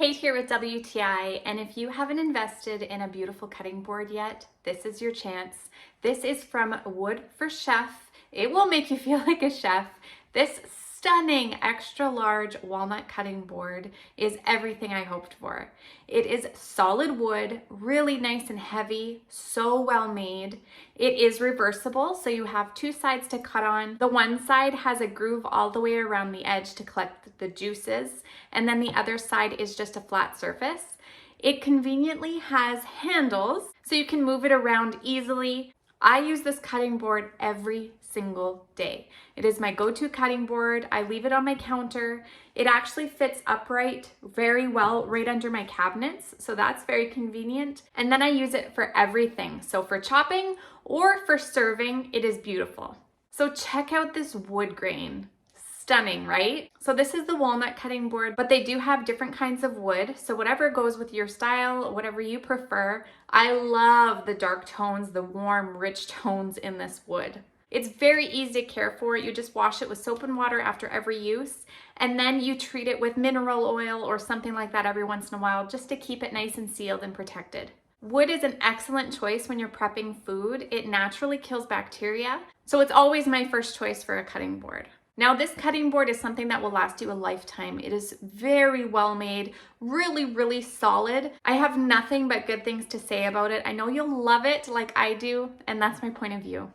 Kate here with WTI, and if you haven't invested in a beautiful cutting board yet, this is your chance. This is from WoodForChef. It will make you feel like a chef. This stunning extra large walnut cutting board is everything I hoped for. It is solid wood, really nice and heavy, so well made. It is reversible, so you have two sides to cut on. The one side has a groove all the way around the edge to collect the juices, and then the other side is just a flat surface. It conveniently has handles, so you can move it around easily. I use this cutting board every single day. It is my go-to cutting board. I leave it on my counter. It actually fits upright very well right under my cabinets, so that's very convenient. And then I use it for everything. So for chopping or for serving, it is beautiful. So check out this wood grain. Stunning, right? So this is the walnut cutting board, but they do have different kinds of wood. So whatever goes with your style, whatever you prefer. I love the dark tones, the warm, rich tones in this wood. It's very easy to care for. You just wash it with soap and water after every use, and then you treat it with mineral oil or something like that every once in a while just to keep it nice and sealed and protected. Wood is an excellent choice when you're prepping food. It naturally kills bacteria, so it's always my first choice for a cutting board. Now this cutting board is something that will last you a lifetime. It is very well made, really, really solid. I have nothing but good things to say about it. I know you'll love it like I do, and that's my point of view.